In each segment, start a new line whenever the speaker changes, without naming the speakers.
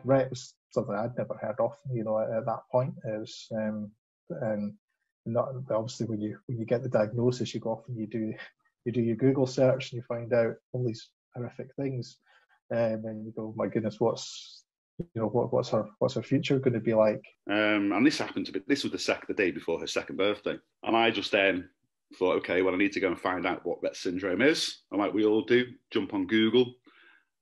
Rett was something I'd never heard of, at that point. It was, and not obviously when you get the diagnosis, you go off and you do your Google search and you find out all these horrific things, and you go, my goodness, what's her future going to be like?
And this happened to be, this was the day before her second birthday, and I just then thought, okay, well, I need to go and find out what Rett syndrome is. And like we all do, jump on Google.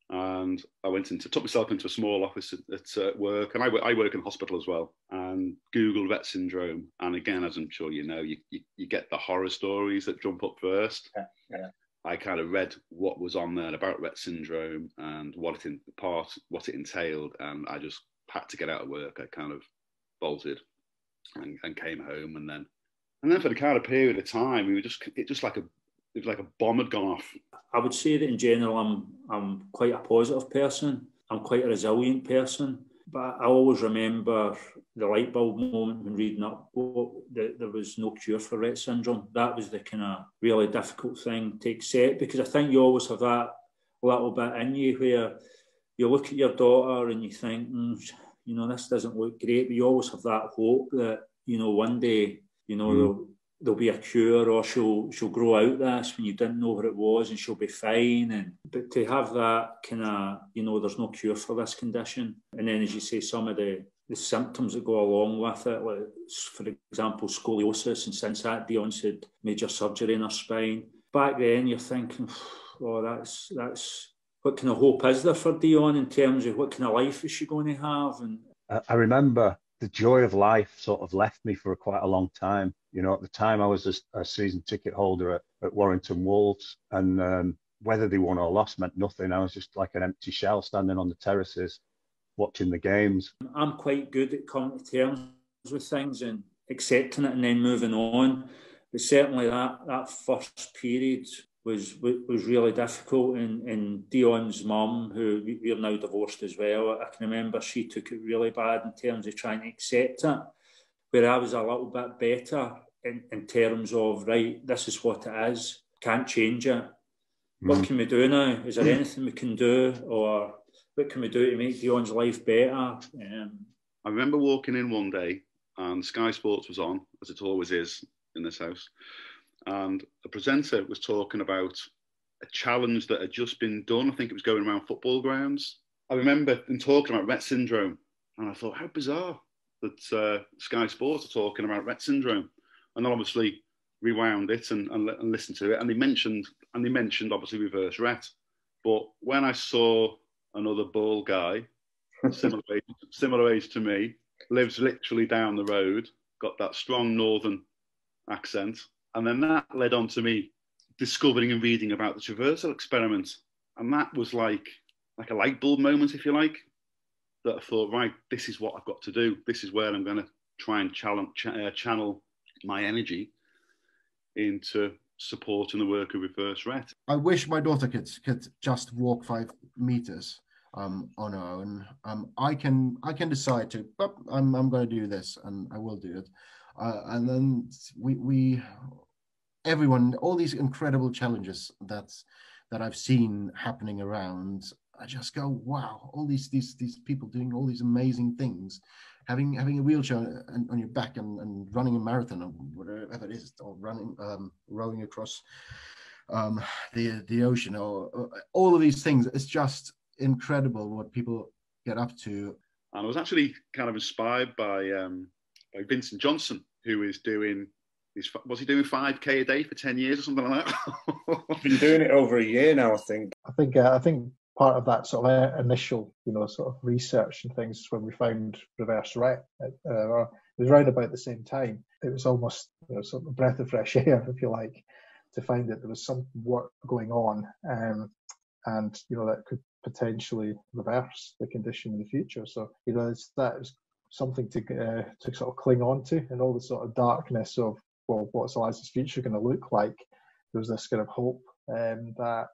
And I took myself into a small office at work, and I work in hospital as well, and Googled Rett syndrome. And again, as I'm sure you know, you get the horror stories that jump up first.
Yeah.
I kind of read what was on there about Rett syndrome and what it entailed, and I just had to get out of work. I kind of bolted and came home, and then for the kind of period of time, it was like a bomb had gone off.
I would say that in general, I'm quite a positive person. I'm quite a resilient person. But I always remember the light bulb moment when reading up that there was no cure for Rett syndrome. That was the kind of really difficult thing to accept, because I think you always have that little bit in you where you look at your daughter and you think, this doesn't look great, but you always have that hope that, one day, there'll be a cure, or she'll grow out this when you didn't know what it was, and she'll be fine. But to have that kind of, there's no cure for this condition. And then, as you say, some of the symptoms that go along with it, like, for example, scoliosis, and since that, Dion's had major surgery in her spine. Back then, you're thinking, that's what kind of hope is there for Dion in terms of what kind of life is she going to have? And
I remember the joy of life sort of left me for quite a long time. At the time I was a season ticket holder at Warrington Wolves, and whether they won or lost meant nothing. I was just like an empty shell standing on the terraces watching the games.
I'm quite good at coming to terms with things and accepting it and then moving on. But certainly that first period was really difficult. And Dion's mum, who we're now divorced as well, I can remember she took it really bad in terms of trying to accept it, where I was a little bit better in terms of, right, this is what it is, can't change it. What can we do now? Is there anything we can do, or what can we do to make Dion's life better?
I remember walking in one day and Sky Sports was on, as it always is in this house, and the presenter was talking about a challenge that had just been done. I think it was going around football grounds. I remember them talking about Rett syndrome, and I thought, how bizarre that Sky Sports are talking about Rett syndrome. And then obviously rewound it and listened to it, and they mentioned obviously reverse Rett. But when I saw another bald guy, similar age to me, lives literally down the road, got that strong northern accent, and then that led on to me discovering and reading about the traversal experiment, and that was like a light bulb moment, if you like, that I thought, right, this is what I've got to do. This is where I'm going to try and channel my energy into supporting the work of Reverse Rett.
I wish my daughter could just walk 5 meters on her own. I can decide to, but I'm going to do this, and I will do it. And then everyone, all these incredible challenges that I've seen happening around, I just go, wow! All these people doing all these amazing things, having a wheelchair on your back and running a marathon or whatever it is, or rowing across the ocean, or all of these things. It's just incredible what people get up to.
And I was actually kind of inspired by Vincent Johnson, who is doing. Was he doing 5K a day for 10 years or something like that?
Been doing it over a year now, I think.
I think part of that sort of initial, sort of research and things when we found Reverse Rett. It was right about the same time. It was almost, sort of a breath of fresh air, if you like, to find that there was some work going on, and that could potentially reverse the condition in the future. So that was something to sort of cling on to, and all the sort of darkness of, well, what's Eliza's future going to look like? There was this kind of hope that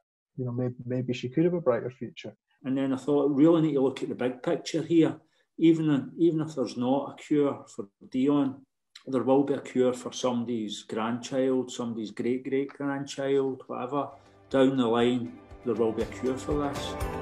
maybe she could have a brighter future.
And then I thought, really need to look at the big picture here. Even if there's not a cure for Dion, there will be a cure for somebody's grandchild, somebody's great-great-grandchild, whatever. Down the line, there will be a cure for this.